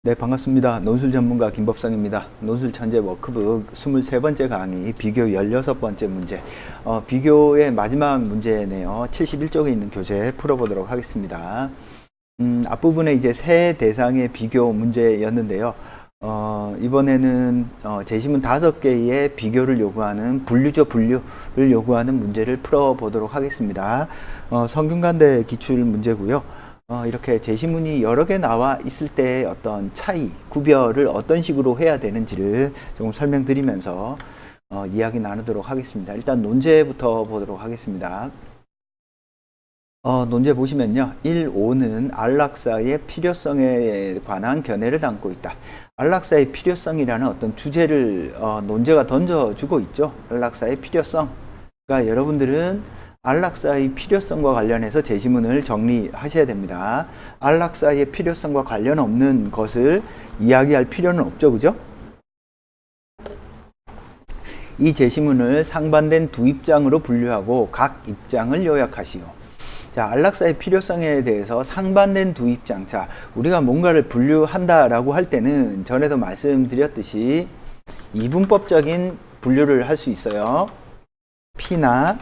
네, 반갑습니다. 논술 전문가 김법상입니다. 논술 천재 워크북 23번째 강의 비교 16번째 문제. 비교의 마지막 문제네요. 71쪽에 있는 교재 풀어보도록 하겠습니다. 앞부분에 이제 세 대상의 비교 문제였는데요. 이번에는 제시문 5개의 비교를 요구하는 분류를 요구하는 문제를 풀어보도록 하겠습니다. 성균관대 기출 문제고요. 이렇게 제시문이 여러 개 나와 있을 때 어떤 차이, 구별을 어떤 식으로 해야 되는지를 조금 설명드리면서 이야기 나누도록 하겠습니다. 일단 논제부터 보도록 하겠습니다. 논제 보시면요. 1, 5는 안락사의 필요성에 관한 견해를 담고 있다. 안락사의 필요성이라는 어떤 주제를 논제가 던져주고 있죠. 안락사의 필요성. 그러니까 여러분들은 안락사의 필요성과 관련해서 제시문을 정리하셔야 됩니다. 안락사의 필요성과 관련 없는 것을 이야기할 필요는 없죠. 그죠? 이 제시문을 상반된 두 입장으로 분류하고 각 입장을 요약하시오. 자, 안락사의 필요성에 대해서 상반된 두 입장. 자, 우리가 뭔가를 분류한다라고 할 때는 전에도 말씀드렸듯이 이분법적인 분류를 할 수 있어요. P나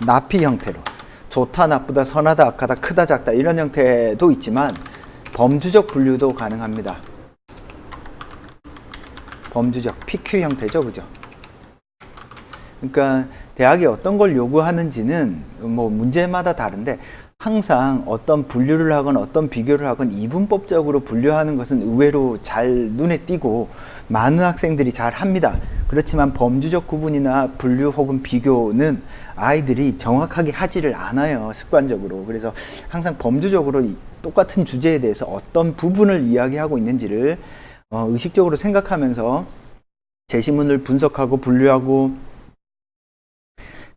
나피 형태로 좋다, 나쁘다, 선하다, 악하다, 크다, 작다 이런 형태도 있지만 범주적 분류도 가능합니다. 범주적 PQ 형태죠. 그죠? 그러니까 대학이 어떤 걸 요구하는지는 뭐 문제마다 다른데 항상 어떤 분류를 하건 어떤 비교를 하건 이분법적으로 분류하는 것은 의외로 잘 눈에 띄고 많은 학생들이 잘 합니다. 그렇지만 범주적 구분이나 분류 혹은 비교는 아이들이 정확하게 하지를 않아요. 습관적으로. 그래서 항상 범주적으로 똑같은 주제에 대해서 어떤 부분을 이야기하고 있는지를 의식적으로 생각하면서 제시문을 분석하고 분류하고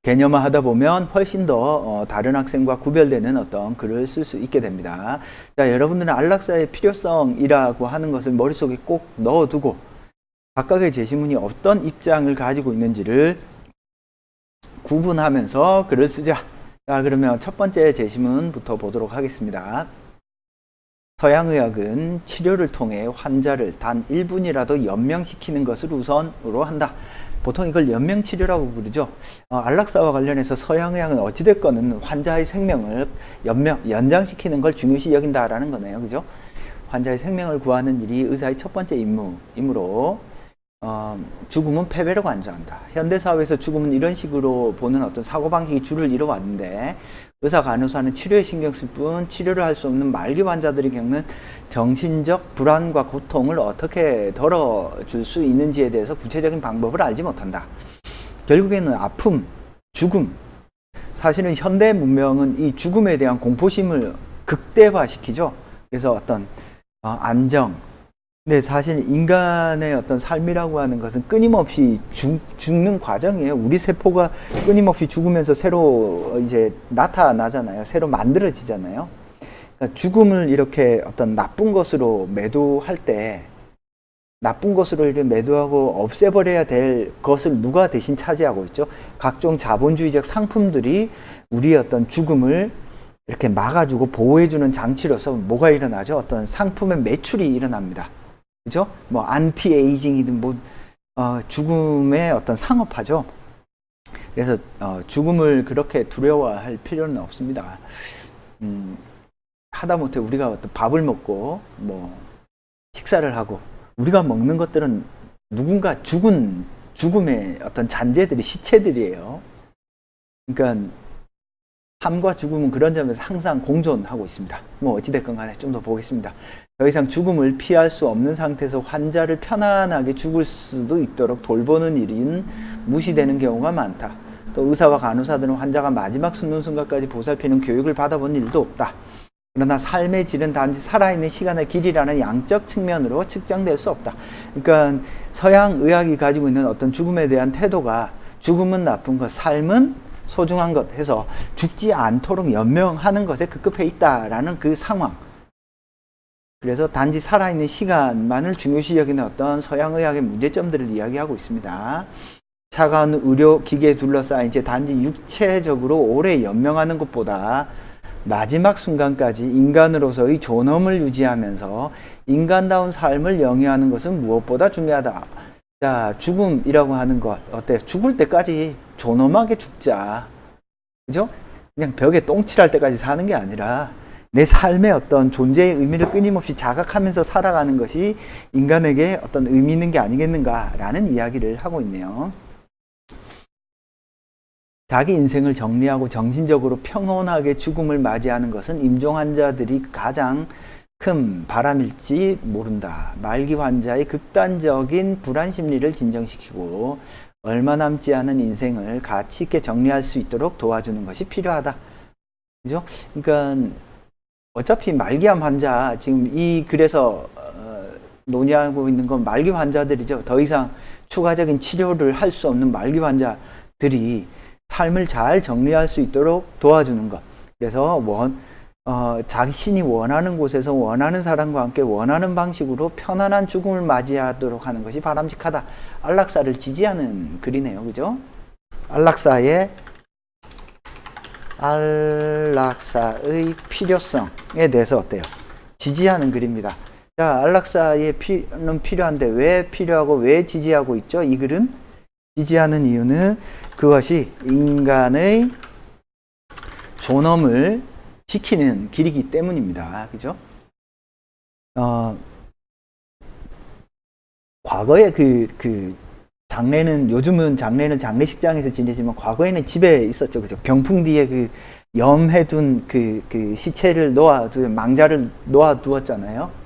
개념화 하다 보면 훨씬 더 다른 학생과 구별되는 어떤 글을 쓸 수 있게 됩니다. 자, 여러분들은 안락사의 필요성이라고 하는 것을 머릿속에 꼭 넣어두고 각각의 제시문이 어떤 입장을 가지고 있는지를 구분하면서 글을 쓰자. 자, 그러면 첫 번째 제시문부터 보도록 하겠습니다. 서양의학은 치료를 통해 환자를 단 1분이라도 연명시키는 것을 우선으로 한다. 보통 이걸 연명치료라고 부르죠. 안락사와 관련해서 서양의학은 어찌됐건 환자의 생명을 연장시키는 걸 중요시 여긴다라는 거네요. 그죠? 환자의 생명을 구하는 일이 의사의 첫 번째 임무이므로 죽음은 패배로 간주한다. 현대사회에서 죽음은 이런 식으로 보는 어떤 사고방식이 줄을 이뤄왔는데 의사, 간호사는 치료에 신경 쓸 뿐 치료를 할 수 없는 말기 환자들이 겪는 정신적 불안과 고통을 어떻게 덜어줄 수 있는지에 대해서 구체적인 방법을 알지 못한다. 결국에는 아픔, 죽음. 사실은 현대 문명은 이 죽음에 대한 공포심을 극대화시키죠. 그래서 어떤 안정. 근데 사실 인간의 어떤 삶이라고 하는 것은 끊임없이 죽는 과정이에요. 우리 세포가 끊임없이 죽으면서 새로 이제 나타나잖아요. 새로 만들어지잖아요. 그러니까 죽음을 이렇게 어떤 나쁜 것으로 매도할 때 나쁜 것으로 이렇게 매도하고 없애버려야 될 것을 누가 대신 차지하고 있죠? 각종 자본주의적 상품들이 우리의 어떤 죽음을 이렇게 막아주고 보호해주는 장치로서 뭐가 일어나죠? 어떤 상품의 매출이 일어납니다. 그죠? 뭐 안티에이징이든 뭐 죽음의 어떤 상업화죠. 그래서 죽음을 그렇게 두려워할 필요는 없습니다. 하다못해 우리가 어떤 밥을 먹고 뭐 식사를 하고 우리가 먹는 것들은 누군가 죽음의 어떤 잔재들이 시체들이에요. 그러니까 삶과 죽음은 그런 점에서 항상 공존하고 있습니다. 뭐 어찌됐건 간에 좀 더 보겠습니다. 더 이상 죽음을 피할 수 없는 상태에서 환자를 편안하게 죽을 수도 있도록 돌보는 일은 무시되는 경우가 많다. 또 의사와 간호사들은 환자가 마지막 숨는 순간까지 보살피는 교육을 받아본 일도 없다. 그러나 삶의 질은 단지 살아있는 시간의 길이라는 양적 측면으로 측정될 수 없다. 그러니까 서양 의학이 가지고 있는 어떤 죽음에 대한 태도가 죽음은 나쁜 것, 삶은 소중한 것 해서 죽지 않도록 연명하는 것에 급급해 있다라는 그 상황. 그래서 단지 살아있는 시간만을 중요시 여기는 어떤 서양의학의 문제점들을 이야기하고 있습니다. 차가운 의료기기에 둘러싸인 채 단지 육체적으로 오래 연명하는 것보다 마지막 순간까지 인간으로서의 존엄을 유지하면서 인간다운 삶을 영위하는 것은 무엇보다 중요하다. 자, 죽음이라고 하는 것 어때요? 죽을 때까지 존엄하게 죽자. 그죠? 그냥 벽에 똥칠할 때까지 사는 게 아니라 내 삶의 어떤 존재의 의미를 끊임없이 자각하면서 살아가는 것이 인간에게 어떤 의미 있는 게 아니겠는가라는 이야기를 하고 있네요. 자기 인생을 정리하고 정신적으로 평온하게 죽음을 맞이하는 것은 임종 환자들이 가장 큰 바람일지 모른다. 말기 환자의 극단적인 불안 심리를 진정시키고 얼마 남지 않은 인생을 가치 있게 정리할 수 있도록 도와주는 것이 필요하다. 그죠? 그러니까 어차피 말기암 환자, 지금 이 글에서 논의하고 있는 건 말기 환자들이죠. 더 이상 추가적인 치료를 할 수 없는 말기 환자들이 삶을 잘 정리할 수 있도록 도와주는 것. 그래서 자신이 원하는 곳에서 원하는 사람과 함께 원하는 방식으로 편안한 죽음을 맞이하도록 하는 것이 바람직하다. 안락사를 지지하는 글이네요. 그죠? 안락사의 필요성에 대해서 어때요? 지지하는 글입니다. 자, 안락사의 는 필요한데 왜 필요하고 왜 지지하고 있죠? 이 글은 지지하는 이유는 그것이 인간의 존엄을 지키는 길이기 때문입니다. 그죠? 과거에 요즘은 장례는 장례식장에서 지내지만 과거에는 집에 있었죠. 그죠? 병풍 뒤에 염해둔 시체를 망자를 놓아두었잖아요.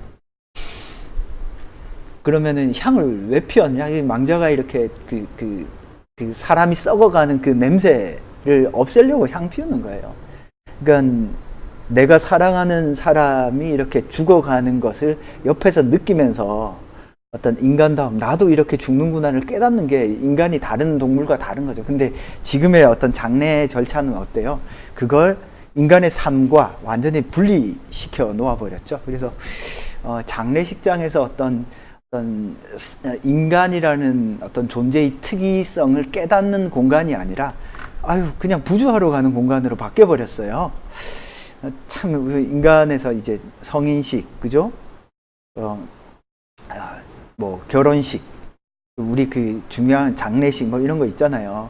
그러면은 향을 왜 피웠냐? 이 망자가 이렇게 사람이 썩어가는 그 냄새를 없애려고 향 피우는 거예요. 그러니까 내가 사랑하는 사람이 이렇게 죽어가는 것을 옆에서 느끼면서 어떤 인간다움, 나도 이렇게 죽는구나를 깨닫는 게 인간이 다른 동물과 다른 거죠. 근데 지금의 어떤 장례 절차는 어때요? 그걸 인간의 삶과 완전히 분리시켜 놓아버렸죠. 그래서 장례식장에서 어떤 인간이라는 어떤 존재의 특이성을 깨닫는 공간이 아니라 그냥 부주하러 가는 공간으로 바뀌어버렸어요. 참 인간에서 이제 성인식, 그죠? 결혼식, 우리 중요한 장례식 이런 거 있잖아요.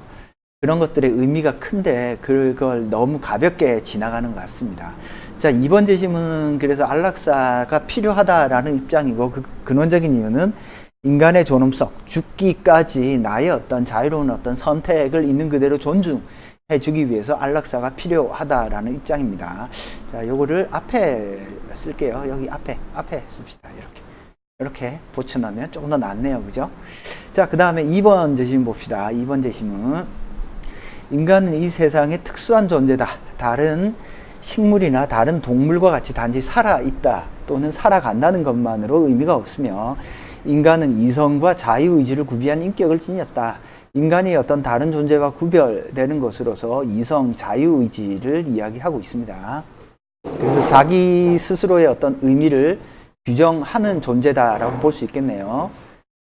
그런 것들의 의미가 큰데 그걸 너무 가볍게 지나가는 것 같습니다. 자, 이번 제시문은 그래서 안락사가 필요하다라는 입장이고 근원적인 이유는 인간의 존엄성, 죽기까지 나의 어떤 자유로운 어떤 선택을 있는 그대로 존중해 주기 위해서 안락사가 필요하다라는 입장입니다. 자, 요거를 앞에 쓸게요. 여기 앞에 씁시다. 이렇게 붙여놓으면 조금 더 낫네요. 그죠? 자, 그 다음에 2번 제시문 봅시다. 2번 제시문. 인간은 이 세상의 특수한 존재다. 다른 식물이나 다른 동물과 같이 단지 살아있다 또는 살아간다는 것만으로 의미가 없으며 인간은 이성과 자유의지를 구비한 인격을 지녔다. 인간이 어떤 다른 존재와 구별되는 것으로서 이성, 자유의지를 이야기하고 있습니다. 그래서 자기 스스로의 어떤 의미를 규정하는 존재다라고 볼 수 있겠네요.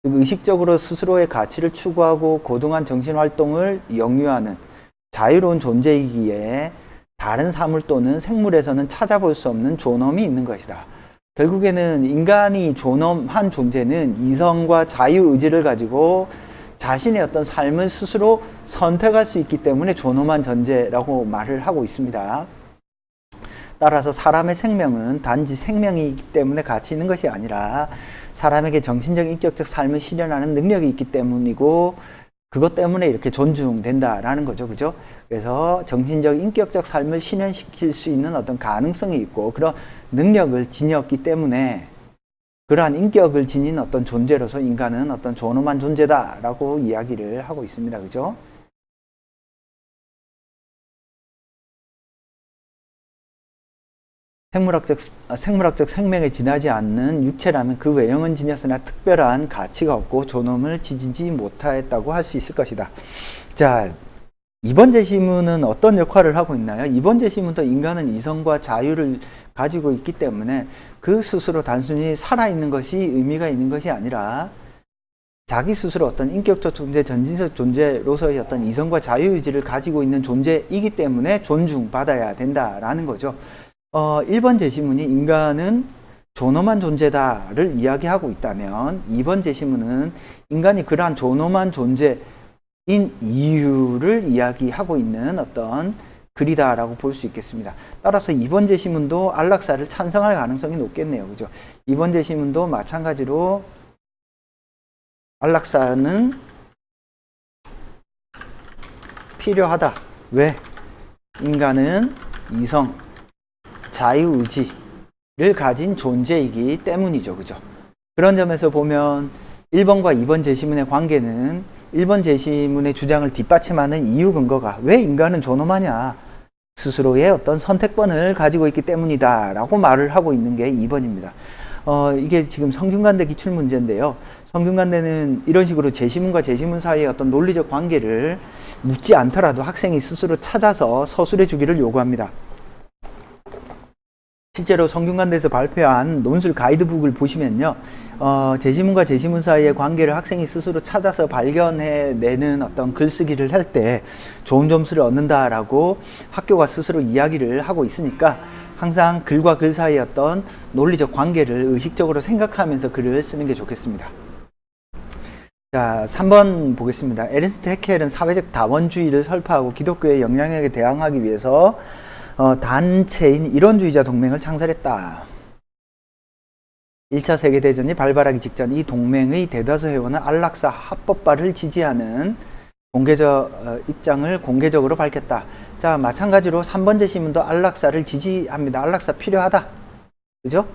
의식적으로 스스로의 가치를 추구하고 고등한 정신활동을 영유하는 자유로운 존재이기에 다른 사물 또는 생물에서는 찾아볼 수 없는 존엄이 있는 것이다. 결국에는 인간이 존엄한 존재는 이성과 자유의지를 가지고 자신의 어떤 삶을 스스로 선택할 수 있기 때문에 존엄한 존재라고 말을 하고 있습니다. 따라서 사람의 생명은 단지 생명이기 때문에 가치 있는 것이 아니라 사람에게 정신적, 인격적 삶을 실현하는 능력이 있기 때문이고 그것 때문에 이렇게 존중된다라는 거죠. 그죠? 그래서 정신적, 인격적 삶을 실현시킬 수 있는 어떤 가능성이 있고 그런 능력을 지녔기 때문에 그러한 인격을 지닌 어떤 존재로서 인간은 어떤 존엄한 존재다라고 이야기를 하고 있습니다. 그죠? 생물학적 생명에 지나지 않는 육체라면 그 외형은 지녔으나 특별한 가치가 없고 존엄을 지지지 못했다고 할 수 있을 것이다. 자, 이번 제시문은 어떤 역할을 하고 있나요? 이번 제시문도 인간은 이성과 자유를 가지고 있기 때문에 그 스스로 단순히 살아있는 것이 의미가 있는 것이 아니라 자기 스스로 어떤 인격적 존재, 전진적 존재로서의 어떤 이성과 자유의지를 가지고 있는 존재이기 때문에 존중받아야 된다라는 거죠. 1번 제시문이 인간은 존엄한 존재다를 이야기하고 있다면 2번 제시문은 인간이 그러한 존엄한 존재인 이유를 이야기하고 있는 어떤 글이다라고 볼 수 있겠습니다. 따라서 2번 제시문도 안락사를 찬성할 가능성이 높겠네요. 그죠? 2번 제시문도 마찬가지로 안락사는 필요하다. 왜? 인간은 이성, 자유의지를 가진 존재이기 때문이죠. 그죠? 그런 점에서 보면 1번과 2번 제시문의 관계는 1번 제시문의 주장을 뒷받침하는 이유 근거가 왜 인간은 존엄하냐? 스스로의 어떤 선택권을 가지고 있기 때문이다 라고 말을 하고 있는 게 2번입니다. 이게 지금 성균관대 기출문제인데요. 성균관대는 이런 식으로 제시문과 제시문 사이의 어떤 논리적 관계를 묻지 않더라도 학생이 스스로 찾아서 서술해 주기를 요구합니다. 실제로 성균관대에서 발표한 논술 가이드북을 보시면요. 제시문과 제시문 사이의 관계를 학생이 스스로 찾아서 발견해내는 어떤 글쓰기를 할 때 좋은 점수를 얻는다라고 학교가 스스로 이야기를 하고 있으니까 항상 글과 글 사이의 어떤 논리적 관계를 의식적으로 생각하면서 글을 쓰는 게 좋겠습니다. 자, 3번 보겠습니다. 에른스트 해켈은 사회적 다원주의를 설파하고 기독교의 영향력에 대항하기 위해서 단체인 이론주의자 동맹을 창설했다. 1차 세계대전이 발발하기 직전 이 동맹의 대다수 회원은 안락사 합법화를 지지하는 공개적 입장을 공개적으로 밝혔다. 자, 마찬가지로 3번 제시문도 안락사를 지지합니다. 안락사 필요하다. 그죠?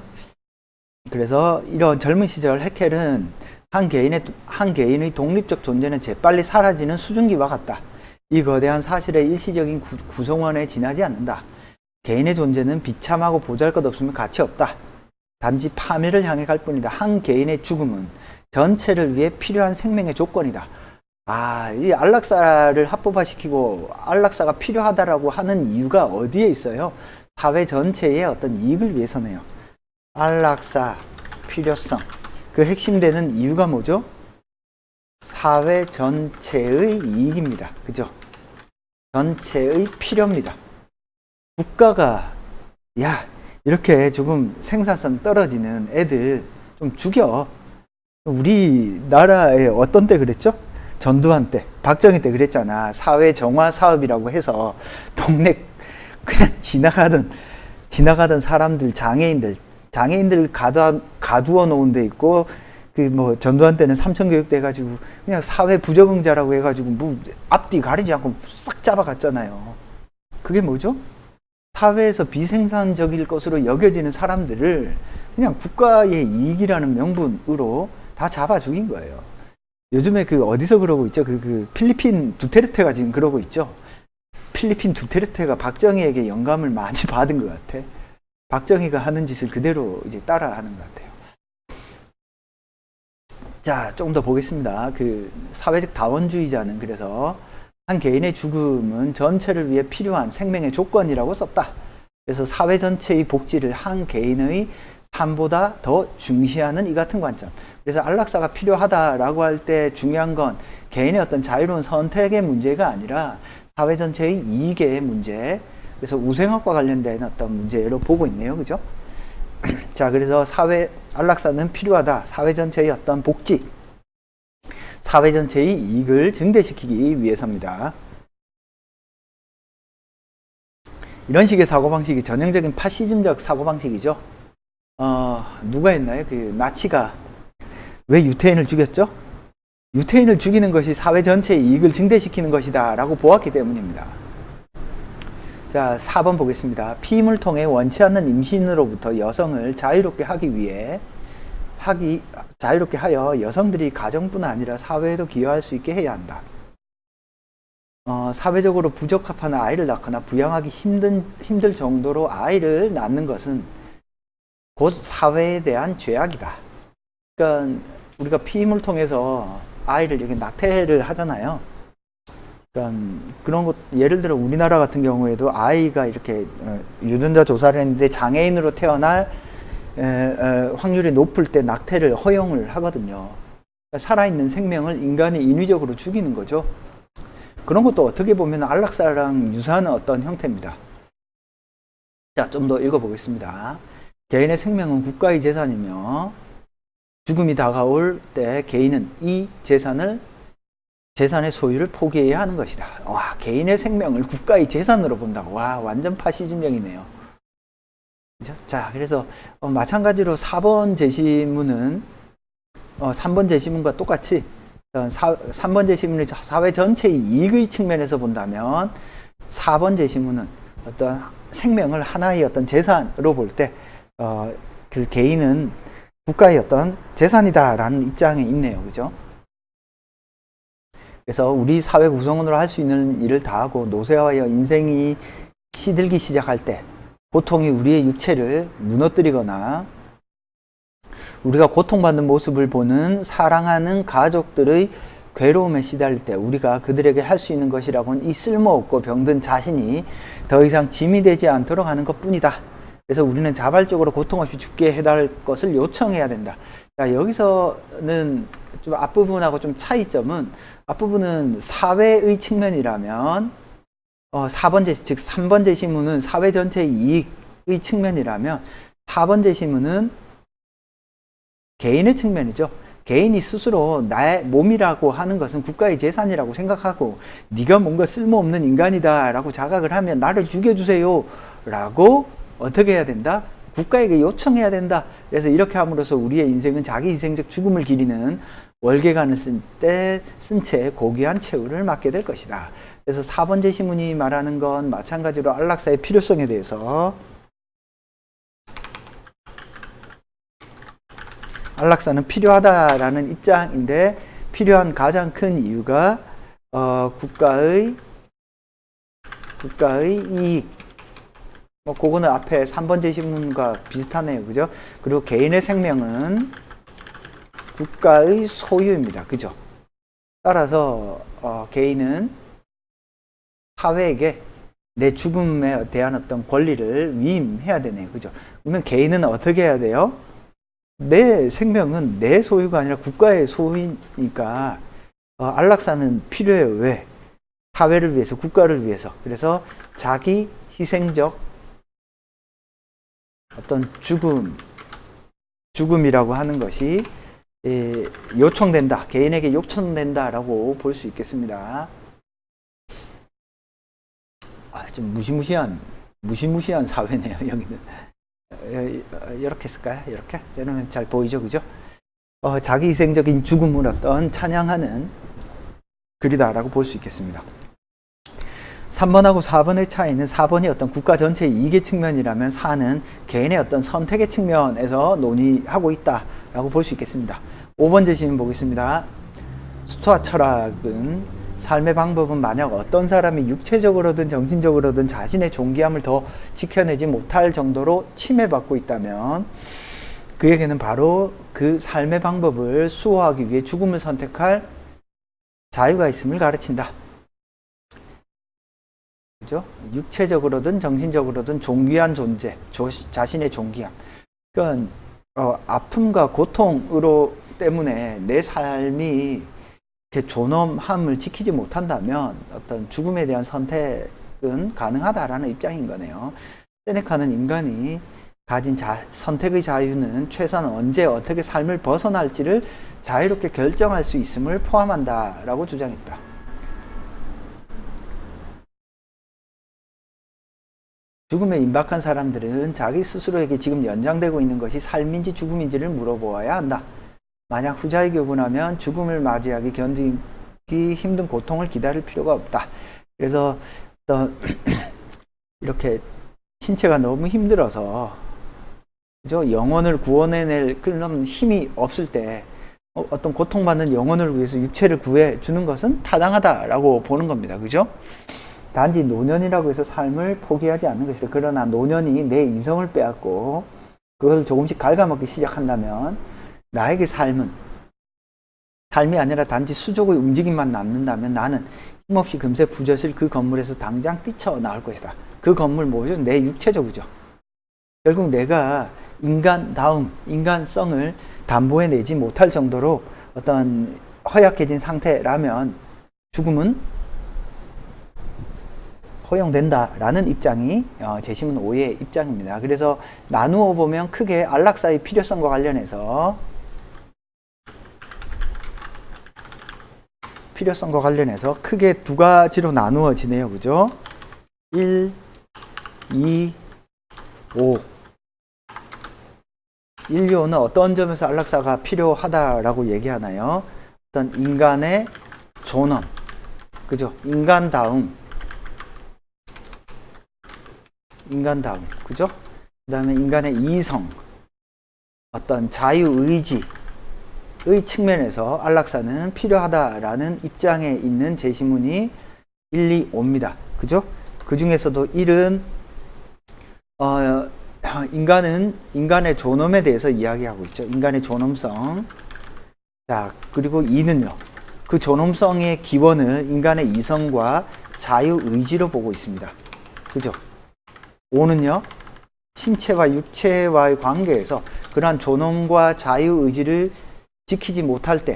그래서 이런 젊은 시절 해켈은 한 개인의 독립적 존재는 재빨리 사라지는 수증기와 같다. 이 거대한 사실의 일시적인 구성원에 지나지 않는다. 개인의 존재는 비참하고 보잘것없으면 가치 없다. 단지 파멸을 향해 갈 뿐이다. 한 개인의 죽음은 전체를 위해 필요한 생명의 조건이다. 이 안락사를 합법화시키고 안락사가 필요하다라고 하는 이유가 어디에 있어요? 사회 전체의 어떤 이익을 위해서네요. 안락사 필요성. 그 핵심되는 이유가 뭐죠? 사회 전체의 이익입니다. 그죠? 전체의 필요입니다. 국가가 이렇게 조금 생산성 떨어지는 애들 좀 죽여. 우리나라에 어떤 때 그랬죠? 전두환 때, 박정희 때 그랬잖아. 사회 정화 사업이라고 해서 동네 그냥 지나가던 사람들, 장애인들 가두어 놓은 데 있고, 전두환 때는 삼천교육대 해가지고 그냥 사회 부적응자라고 해가지고 앞뒤 가리지 않고 싹 잡아갔잖아요. 그게 뭐죠? 사회에서 비생산적일 것으로 여겨지는 사람들을 그냥 국가의 이익이라는 명분으로 다 잡아 죽인 거예요. 요즘에 어디서 그러고 있죠? 필리핀 두테르테가 지금 그러고 있죠? 필리핀 두테르테가 박정희에게 영감을 많이 받은 것 같아. 박정희가 하는 짓을 그대로 이제 따라 하는 것 같아요. 자, 조금 더 보겠습니다. 사회적 다원주의자는 그래서 한 개인의 죽음은 전체를 위해 필요한 생명의 조건이라고 썼다. 그래서 사회 전체의 복지를 한 개인의 삶보다 더 중시하는 이 같은 관점. 그래서 안락사가 필요하다라고 할 때 중요한 건 개인의 어떤 자유로운 선택의 문제가 아니라 사회 전체의 이익의 문제. 그래서 우생학과 관련된 어떤 문제로 보고 있네요. 그죠? 자, 그래서 안락사는 필요하다. 사회 전체의 어떤 복지, 사회 전체의 이익을 증대시키기 위해서입니다. 이런 식의 사고방식이 전형적인 파시즘적 사고방식이죠. 누가 했나요? 나치가 왜 유태인을 죽였죠? 유태인을 죽이는 것이 사회 전체의 이익을 증대시키는 것이다 라고 보았기 때문입니다. 자, 4번 보겠습니다. 피임을 통해 원치 않는 임신으로부터 여성을 자유롭게 하여 여성들이 가정뿐 아니라 사회에도 기여할 수 있게 해야 한다. 사회적으로 부적합한 아이를 낳거나 부양하기 힘들 정도로 아이를 낳는 것은 곧 사회에 대한 죄악이다. 그러니까 우리가 피임을 통해서 아이를 이렇게 낙태를 하잖아요. 그러니까 그런 것, 예를 들어 우리나라 같은 경우에도 아이가 이렇게 유전자 조사를 했는데 장애인으로 태어날 확률이 높을 때 낙태를 허용을 하거든요. 살아있는 생명을 인간이 인위적으로 죽이는 거죠. 그런 것도 어떻게 보면 안락사랑 유사한 어떤 형태입니다. 자, 좀 더 읽어보겠습니다. 개인의 생명은 국가의 재산이며 죽음이 다가올 때 개인은 이 재산의 소유를 포기해야 하는 것이다. 와, 개인의 생명을 국가의 재산으로 본다고. 와, 완전 파시즘형이네요. 그죠? 자, 그래서 마찬가지로 4번 제시문은 3번 제시문과 똑같이 3번 제시문의 사회 전체의 이익의 측면에서 본다면 4번 제시문은 어떤 생명을 하나의 어떤 재산으로 볼 때 그 개인은 국가의 어떤 재산이다라는 입장에 있네요. 그죠? 그래서 우리 사회 구성원으로 할 수 있는 일을 다 하고 노쇠화하여 인생이 시들기 시작할 때 고통이 우리의 육체를 무너뜨리거나 우리가 고통받는 모습을 보는 사랑하는 가족들의 괴로움에 시달릴 때 우리가 그들에게 할 수 있는 것이라고는 이 쓸모없고 병든 자신이 더 이상 짐이 되지 않도록 하는 것뿐이다. 그래서 우리는 자발적으로 고통 없이 죽게 해달 것을 요청해야 된다. 자, 여기서는 좀 앞부분하고 좀 차이점은 앞부분은 사회의 측면이라면 4번 제시, 즉 3번 제시문은 사회 전체의 이익의 측면이라면 4번 제시문은 개인의 측면이죠. 개인이 스스로 나의 몸이라고 하는 것은 국가의 재산이라고 생각하고 네가 뭔가 쓸모없는 인간이다 라고 자각을 하면 나를 죽여주세요 라고 어떻게 해야 된다? 국가에게 요청해야 된다. 그래서 이렇게 함으로써 우리의 인생은 자기 희생적 죽음을 기리는 월계관을 쓴 채 고귀한 최후를 맞게 될 것이다. 그래서 4번 제시문이 말하는 건 마찬가지로 안락사의 필요성에 대해서 안락사는 필요하다라는 입장인데 필요한 가장 큰 이유가 국가의 이익 그거는 앞에 3번 제시문과 비슷하네요. 그죠? 그리고 개인의 생명은 국가의 소유입니다. 그죠? 따라서 개인은 사회에게 내 죽음에 대한 어떤 권리를 위임해야 되네요. 그죠? 그러면 개인은 어떻게 해야 돼요? 내 생명은 내 소유가 아니라 국가의 소유니까 안락사는 필요해요. 왜? 사회를 위해서, 국가를 위해서. 그래서 자기 희생적 어떤 죽음이라고 하는 것이 요청된다. 개인에게 요청된다라고 볼 수 있겠습니다. 좀 무시무시한 사회네요. 여기는 이렇게 쓸까요? 이렇게? 이러면 잘 보이죠, 그죠? 자기 희생적인 죽음을 어떤 찬양하는 글이다라고 볼 수 있겠습니다. 3번하고 4번의 차이는 4번이 어떤 국가 전체의 이익의 측면이라면 4는 개인의 어떤 선택의 측면에서 논의하고 있다라고 볼 수 있겠습니다. 5번 제시문 보겠습니다. 스토아 철학은 삶의 방법은 만약 어떤 사람이 육체적으로든 정신적으로든 자신의 존귀함을 더 지켜내지 못할 정도로 침해받고 있다면 그에게는 바로 그 삶의 방법을 수호하기 위해 죽음을 선택할 자유가 있음을 가르친다. 그죠? 육체적으로든 정신적으로든 존귀한 존재, 자신의 존귀함. 그러니까 아픔과 고통으로 때문에 내 삶이 존엄함을 지키지 못한다면 어떤 죽음에 대한 선택은 가능하다라는 입장인 거네요. 세네카는 인간이 가진 선택의 자유는 최소한 언제 어떻게 삶을 벗어날지를 자유롭게 결정할 수 있음을 포함한다라고 주장했다. 죽음에 임박한 사람들은 자기 스스로에게 지금 연장되고 있는 것이 삶인지 죽음인지를 물어보아야 한다. 만약 후자의 교훈하면 죽음을 맞이하기 견디기 힘든 고통을 기다릴 필요가 없다. 그래서 이렇게 신체가 너무 힘들어서 그죠? 영혼을 구원해낼 그런 힘이 없을 때 어떤 고통받는 영혼을 위해서 육체를 구해주는 것은 타당하다라고 보는 겁니다. 그죠? 단지 노년이라고 해서 삶을 포기하지 않는 것이다. 그러나 노년이 내 이성을 빼앗고 그것을 조금씩 갉아먹기 시작한다면 나에게 삶이 아니라 단지 수족의 움직임만 남는다면 나는 힘없이 금세 부서질 그 건물에서 당장 뛰쳐나올 것이다. 그 건물 뭐죠? 내 육체적이죠. 결국 내가 인간다움, 인간성을 담보해내지 못할 정도로 어떤 허약해진 상태라면 죽음은 허용된다라는 입장이 제시문 5의 입장입니다. 그래서 나누어 보면 크게 안락사의 필요성과 관련해서 크게 두 가지로 나누어지네요. 그죠? 1, 2, 5. 1, 2, 5는 어떤 점에서 안락사가 필요하다라고 얘기하나요? 어떤 인간의 존엄, 그죠? 인간다움, 그죠? 그 다음에 인간의 이성, 어떤 자유의지의 측면에서 안락사는 필요하다라는 입장에 있는 제시문이 1, 2, 5입니다. 그죠? 그 중에서도 1은 인간의 존엄에 대해서 이야기하고 있죠. 인간의 존엄성. 자, 그리고 2는요. 그 존엄성의 기원을 인간의 이성과 자유의지로 보고 있습니다. 그죠? 5는요. 신체와 육체와의 관계에서 그러한 존엄과 자유의지를 지키지 못하는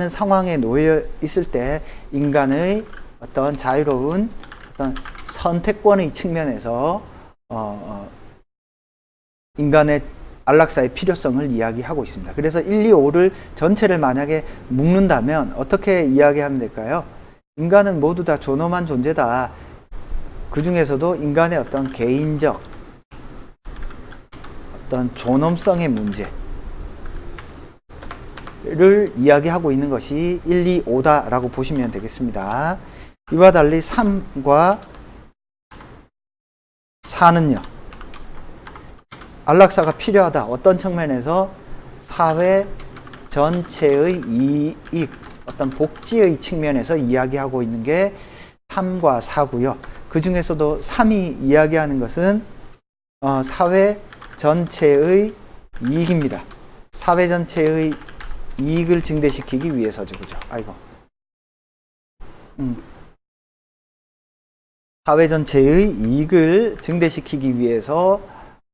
상황에 놓여 있을 때 인간의 어떤 자유로운 어떤 선택권의 측면에서 인간의 안락사의 필요성을 이야기하고 있습니다. 그래서 1, 2, 5를 전체를 만약에 묶는다면 어떻게 이야기하면 될까요? 인간은 모두 다 존엄한 존재다. 그 중에서도 인간의 어떤 개인적 어떤 존엄성의 문제를 이야기하고 있는 것이 1, 2, 5다라고 보시면 되겠습니다. 이와 달리 3과 4는요. 안락사가 필요하다. 어떤 측면에서 사회 전체의 이익, 어떤 복지의 측면에서 이야기하고 있는 게 3과 4고요. 그 중에서도 3이 이야기하는 것은 사회 전체의 이익입니다. 사회 전체의 이익을 증대시키기 위해서죠. 그죠? 아이고. 사회 전체의 이익을 증대시키기 위해서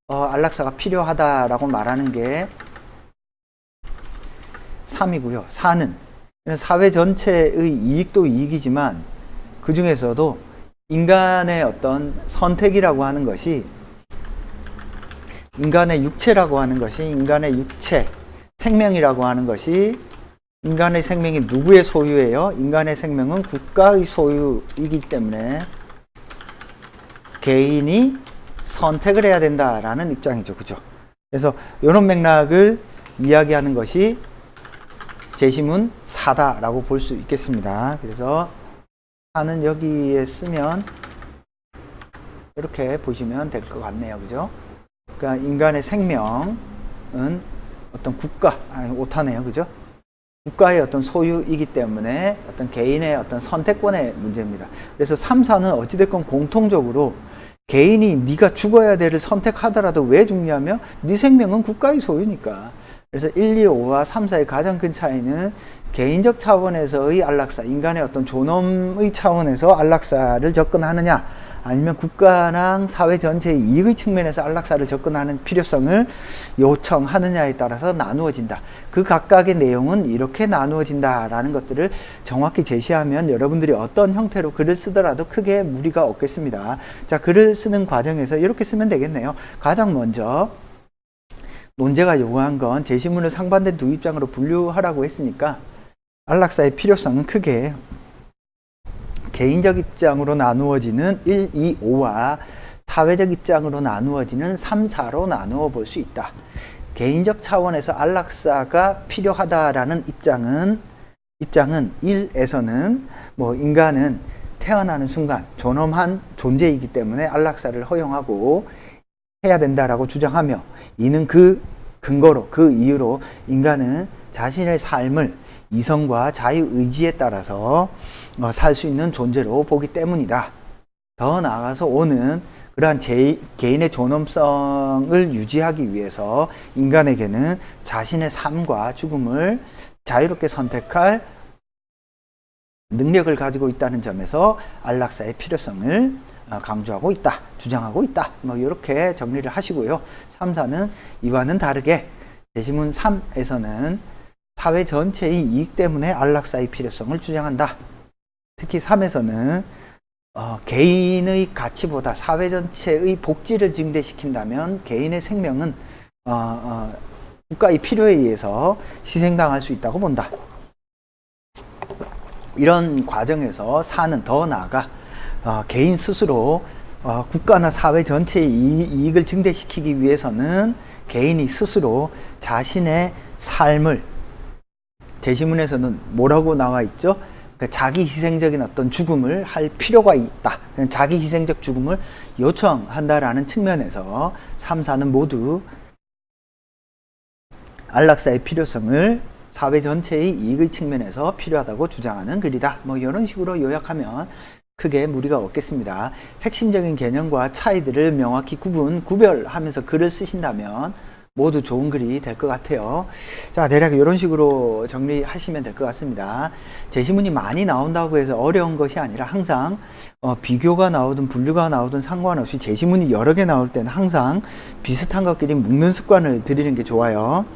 안락사가 필요하다라고 말하는 게 3이고요. 4는 사회 전체의 이익도 이익이지만 그 중에서도 인간의 어떤 선택이라고 하는 것이 인간의 육체라고 하는 것이 인간의 육체, 생명이라고 하는 것이 인간의 생명이 누구의 소유예요? 인간의 생명은 국가의 소유이기 때문에 개인이 선택을 해야 된다라는 입장이죠. 그죠? 그래서 이런 맥락을 이야기하는 것이 제시문 4다라고 볼 수 있겠습니다. 그래서 4는 여기에 쓰면 이렇게 보시면 될 것 같네요. 그죠? 그러니까 인간의 생명은 어떤 국가, 오타네요. 그죠? 국가의 어떤 소유이기 때문에 어떤 개인의 어떤 선택권의 문제입니다. 그래서 3, 4는 어찌됐건 공통적으로 개인이 네가 죽어야 될을 선택하더라도 왜 죽냐면 네 생명은 국가의 소유니까. 그래서 1, 2, 5와 3, 4의 가장 큰 차이는 개인적 차원에서의 안락사, 인간의 어떤 존엄의 차원에서 안락사를 접근하느냐, 아니면 국가랑 사회 전체의 이익의 측면에서 안락사를 접근하는 필요성을 요청하느냐에 따라서 나누어진다. 그 각각의 내용은 이렇게 나누어진다라는 것들을 정확히 제시하면 여러분들이 어떤 형태로 글을 쓰더라도 크게 무리가 없겠습니다. 자, 글을 쓰는 과정에서 이렇게 쓰면 되겠네요. 가장 먼저 논제가 요구한 건 제시문을 상반된 두 입장으로 분류하라고 했으니까 안락사의 필요성은 크게 개인적 입장으로 나누어지는 1, 2, 5와 사회적 입장으로 나누어지는 3, 4로 나누어 볼 수 있다. 개인적 차원에서 안락사가 필요하다라는 입장은 1에서는 인간은 태어나는 순간 존엄한 존재이기 때문에 안락사를 허용하고 해야 된다라고 주장하며, 이는 그 근거로, 그 이유로 인간은 자신의 삶을 이성과 자유의지에 따라서 살 수 있는 존재로 보기 때문이다. 더 나아가서 5는 그러한 개인의 존엄성을 유지하기 위해서 인간에게는 자신의 삶과 죽음을 자유롭게 선택할 능력을 가지고 있다는 점에서 안락사의 필요성을 강조하고 있다, 주장하고 있다. 이렇게 정리를 하시고요. 3, 4는 이와는 다르게 제시문 3에서는 사회 전체의 이익 때문에 안락사의 필요성을 주장한다. 특히 3에서는 개인의 가치보다 사회 전체의 복지를 증대시킨다면 개인의 생명은 국가의 필요에 의해서 희생당할 수 있다고 본다. 이런 과정에서 4는 더 나아가 개인 스스로 국가나 사회 전체의 이익을 증대시키기 위해서는 개인이 스스로 자신의 삶을, 제시문에서는 뭐라고 나와 있죠? 그러니까 자기 희생적인 어떤 죽음을 할 필요가 있다. 자기 희생적 죽음을 요청한다라는 측면에서 3, 4는 모두 안락사의 필요성을 사회 전체의 이익의 측면에서 필요하다고 주장하는 글이다. 뭐 이런 식으로 요약하면 크게 무리가 없겠습니다. 핵심적인 개념과 차이들을 명확히 구별하면서 글을 쓰신다면 모두 좋은 글이 될 것 같아요. 자, 대략 이런 식으로 정리하시면 될 것 같습니다. 제시문이 많이 나온다고 해서 어려운 것이 아니라 항상 비교가 나오든 분류가 나오든 상관없이 제시문이 여러 개 나올 때는 항상 비슷한 것끼리 묶는 습관을 들이는 게 좋아요.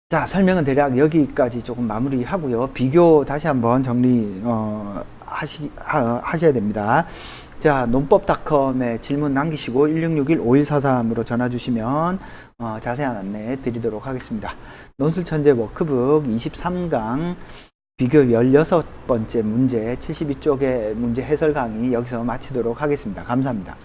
자, 설명은 대략 여기까지 조금 마무리하고요. 비교 다시 한번 하셔야 됩니다. 자, 논법닷컴에 질문 남기시고 1661-5143으로 전화 주시면 자세한 안내 드리도록 하겠습니다. 논술천재 워크북 23강 비교 16번째 문제 72쪽의 문제 해설 강의 여기서 마치도록 하겠습니다. 감사합니다.